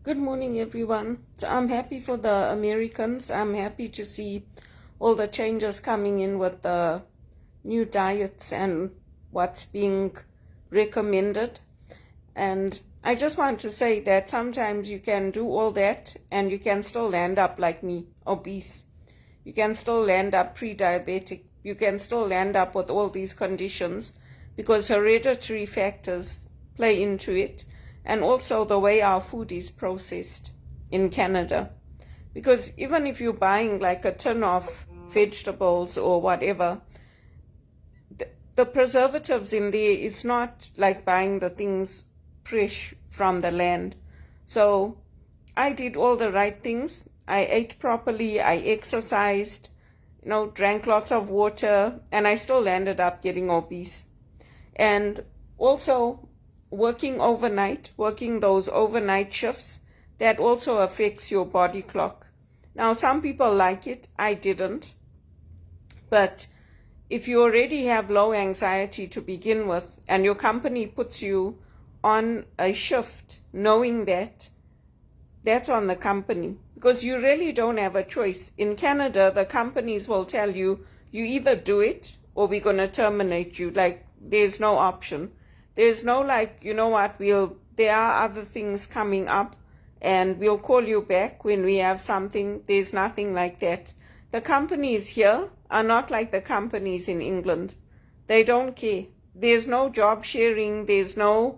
Good morning, everyone. So I'm happy for the Americans. I'm happy to see all the changes coming in with the new diets and what's being recommended. And I just want to say that sometimes you can do all that and you can still end up like me, obese. You can still end up pre-diabetic. You can still end up with all these conditions because hereditary factors play into it. And also the way our food is processed in Canada. Because even if you're buying like a tin of vegetables or whatever, the preservatives in there is not like buying the things fresh from the land. So I did all the right things. I ate properly, I exercised, drank lots of water, and I still ended up getting obese. And also working those overnight shifts, that also affects your body clock. Now, some people like it, I didn't. But if you already have low anxiety to begin with, and your company puts you on a shift, knowing that, that's on the company. Because you really don't have a choice. In Canada, the companies will tell you, you either do it, or we're going to terminate you. Like, there's no option. There's no there are other things coming up and we'll call you back when we have something. There's nothing like that. The companies here are not like the companies in England. They don't care. There's no job sharing. There's no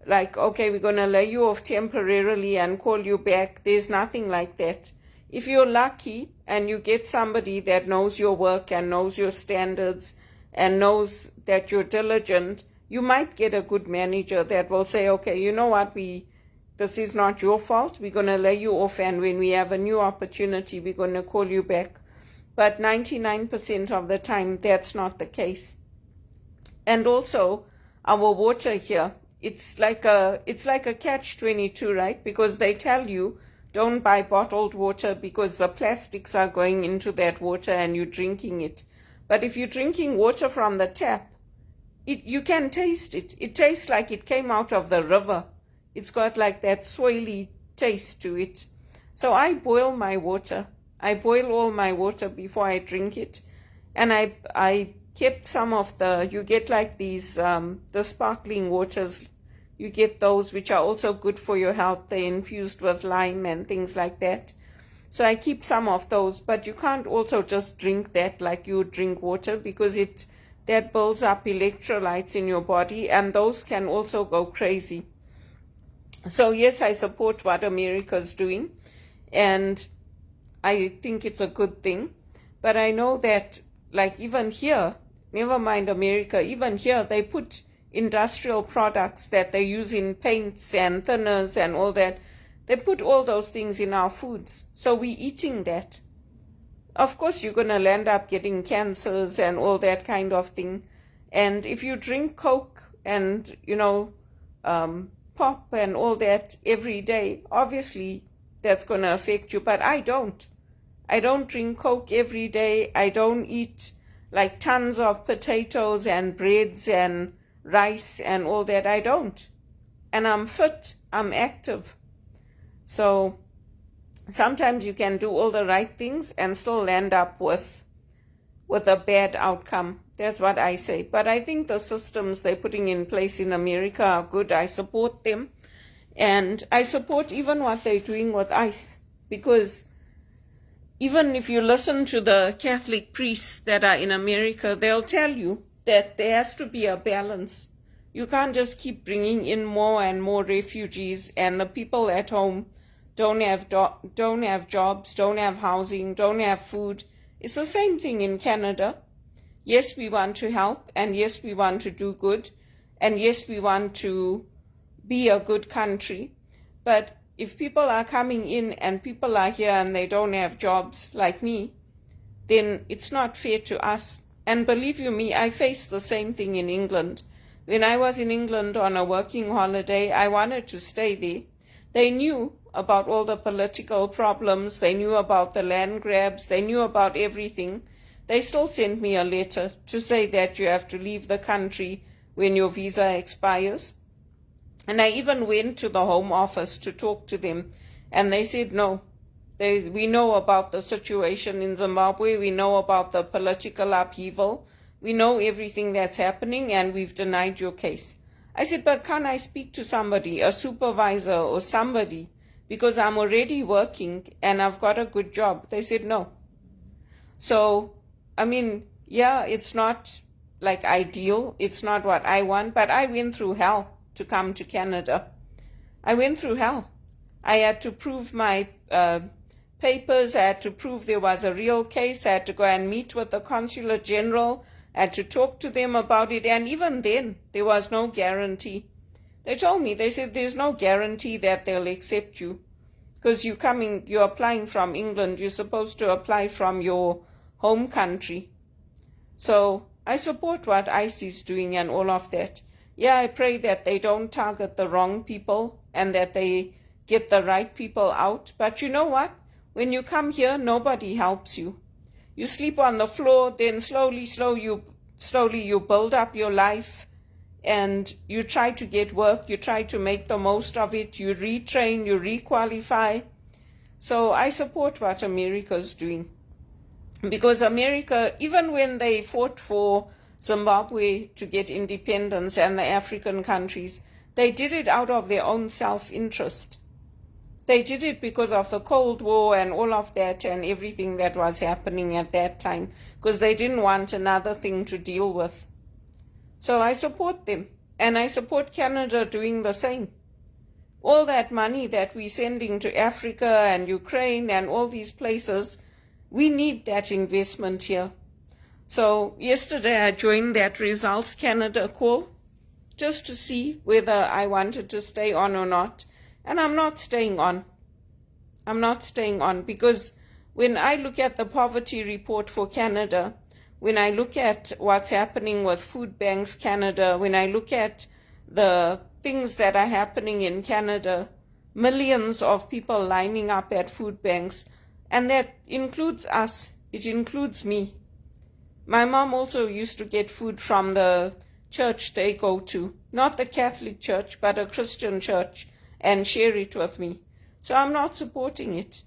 okay, we're going to lay you off temporarily and call you back. There's nothing like that. If you're lucky and you get somebody that knows your work and knows your standards and knows that you're diligent, you might get a good manager that will say, okay, you know what, this is not your fault. We're going to lay you off, and when we have a new opportunity, we're going to call you back. But 99% of the time, that's not the case. And also, our water here, it's like a catch-22, right? Because they tell you, don't buy bottled water because the plastics are going into that water and you're drinking it. But if you're drinking water from the tap, you can taste it. It tastes like it came out of the river. It's got like that soily taste to it. So I boil my water. I boil all my water before I drink it. And I kept some of you get like these, the sparkling waters. You get those which are also good for your health. They're infused with lime and things like that. So I keep some of those. But you can't also just drink that like you would drink water because that builds up electrolytes in your body, and those can also go crazy. So yes, I support what America's doing, and I think it's a good thing. But I know that, like even here, never mind America, even here they put industrial products that they use in paints and thinners and all that. They put all those things in our foods. So we're eating that. Of course, you're going to end up getting cancers and all that kind of thing. And if you drink Coke and, pop and all that every day, obviously that's going to affect you. But I don't. I don't drink Coke every day. I don't eat like tons of potatoes and breads and rice and all that. I don't. And I'm fit. I'm active. So sometimes you can do all the right things and still end up with a bad outcome. That's what I say. But I think the systems they're putting in place in America are good. I support them. And I support even what they're doing with ICE. Because even if you listen to the Catholic priests that are in America, they'll tell you that there has to be a balance. You can't just keep bringing in more and more refugees, and the people at home don't have jobs, don't have housing, don't have food. It's the same thing in Canada. Yes, we want to help, and yes, we want to do good, and yes, we want to be a good country. But if people are coming in and people are here and they don't have jobs like me, then it's not fair to us. And believe you me, I faced the same thing in England. When I was in England on a working holiday, I wanted to stay there. They knew about all the political problems. They knew about the land grabs. They knew about everything. They still sent me a letter to say that you have to leave the country when your visa expires. And I even went to the Home Office to talk to them And they said no. We know about the situation in Zimbabwe. We know about the political upheaval. We know everything that's happening, and we've denied your case. I said, but can't I speak to somebody, a supervisor or somebody, because I'm already working and I've got a good job? They said no. So, I mean, yeah, it's not like ideal. It's not what I want, but I went through hell to come to Canada. I went through hell. I had to prove my papers. I had to prove there was a real case. I had to go and meet with the consulate general. I had to talk to them about it. And even then, there was no guarantee. They told me, they said, there's no guarantee that they'll accept you. Because you're applying from England. You're supposed to apply from your home country. So I support what ICE is doing and all of that. Yeah, I pray that they don't target the wrong people and that they get the right people out. But you know what? When you come here, nobody helps you. You sleep on the floor, then slowly you build up your life and you try to get work, you try to make the most of it, you retrain, you requalify. So I support what America's doing. Because America, even when they fought for Zimbabwe to get independence and the African countries, they did it out of their own self-interest. They did it because of the Cold War and all of that and everything that was happening at that time, because they didn't want another thing to deal with. So I support them, and I support Canada doing the same. All that money that we're sending to Africa and Ukraine and all these places, we need that investment here. So yesterday I joined that Results Canada call just to see whether I wanted to stay on or not. And I'm not staying on. I'm not staying on because when I look at the poverty report for Canada, when I look at what's happening with Food Banks Canada, when I look at the things that are happening in Canada, millions of people lining up at food banks, and that includes us. It includes me. My mom also used to get food from the church they go to, not the Catholic church, but a Christian church, and share it with me. So I'm not supporting it.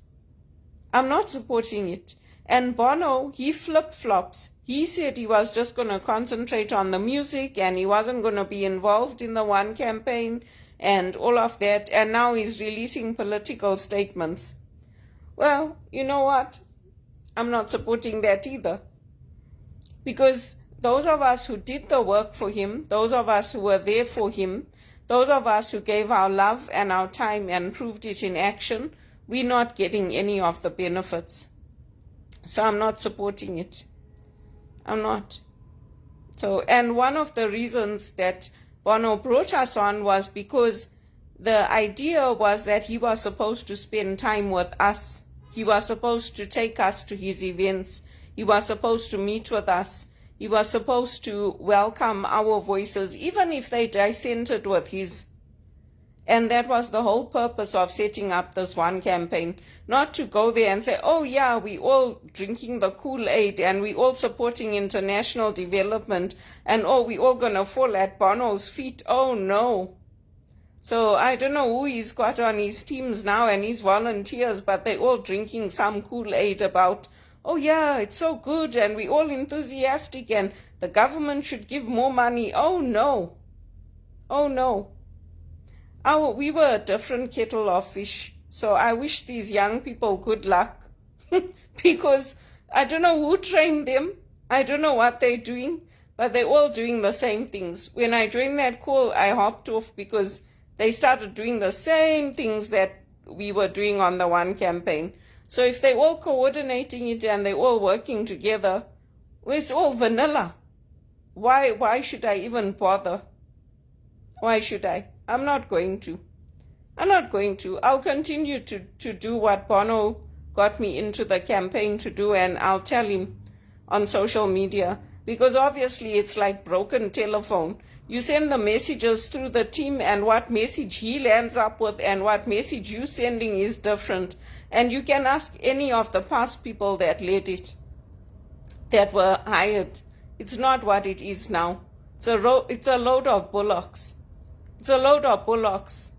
I'm not supporting it. And Bono, he flip-flops. He said he was just going to concentrate on the music and he wasn't going to be involved in the One campaign and all of that. And now he's releasing political statements. Well, you know what? I'm not supporting that either. Because those of us who did the work for him, those of us who were there for him, those of us who gave our love and our time and proved it in action, we're not getting any of the benefits. So I'm not supporting it. I'm not. So, and one of the reasons that Bono brought us on was because the idea was that he was supposed to spend time with us. He was supposed to take us to his events. He was supposed to meet with us. He was supposed to welcome our voices, even if they dissented with his. And that was the whole purpose of setting up this One campaign. Not to go there and say, oh yeah, we all drinking the Kool-Aid and we all supporting international development and oh, we all gonna fall at Bono's feet. Oh no. So I don't know who he's got on his teams now and his volunteers, but they all drinking some Kool-Aid about, oh yeah, it's so good and we all enthusiastic and the government should give more money. Oh no. Oh no. We were a different kettle of fish. So I wish these young people good luck because I don't know who trained them. I don't know what they're doing, but they're all doing the same things. When I joined that call, I hopped off because they started doing the same things that we were doing on the One campaign. So if they're all coordinating it and they're all working together, well, it's all vanilla. Why should I even bother? Why should I? I'm not going to. I'm not going to. I'll continue to do what Bono got me into the campaign to do, and I'll tell him on social media, because obviously it's like broken telephone. You send the messages through the team, and what message he lands up with and what message you're sending is different. And you can ask any of the past people that led it, that were hired. It's not what it is now. It's a load of bullocks. It's a load of bullocks.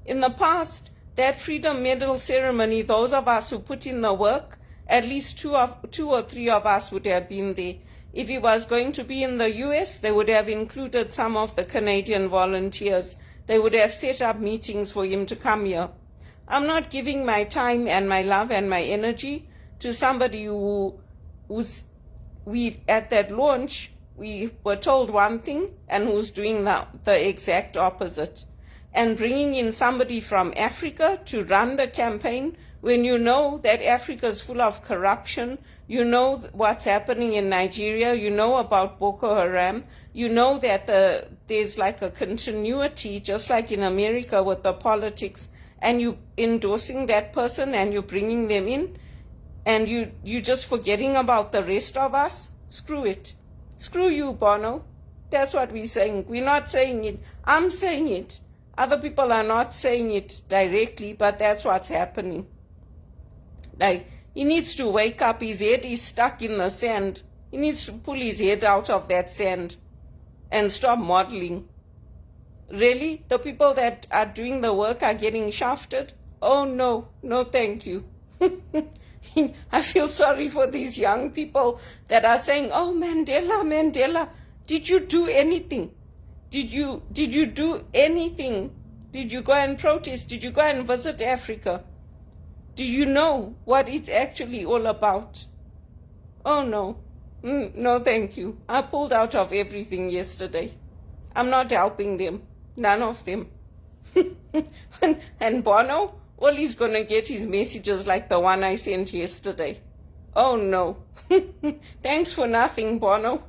In the past, that Freedom Medal ceremony, those of us who put in the work, at least two or three of us would have been there. If he was going to be in the US, they would have included some of the Canadian volunteers. They would have set up meetings for him to come here. I'm not giving my time and my love and my energy to somebody at that launch, we were told one thing and who's doing the exact opposite. And bringing in somebody from Africa to run the campaign when you know that Africa is full of corruption, you know what's happening in Nigeria, you know about Boko Haram, you know that there's like a continuity, just like in America with the politics, and you endorsing that person and you're bringing them in, and you just forgetting about the rest of us. Screw it. Screw you, Bono. That's what we're saying. We're not saying it. I'm saying it. Other people are not saying it directly, but that's what's happening. Like, he needs to wake up. His head is stuck in the sand. He needs to pull his head out of that sand and stop modeling. Really? The people that are doing the work are getting shafted? Oh, no. No, thank you. I feel sorry for these young people that are saying, oh, Mandela, did you do anything? Did you do anything? Did you go and protest? Did you go and visit Africa? Do you know what it's actually all about? Oh, no. No, thank you. I pulled out of everything yesterday. I'm not helping them. None of them. And Bono, well, he's going to get his messages like the one I sent yesterday. Oh, no. Thanks for nothing, Bono.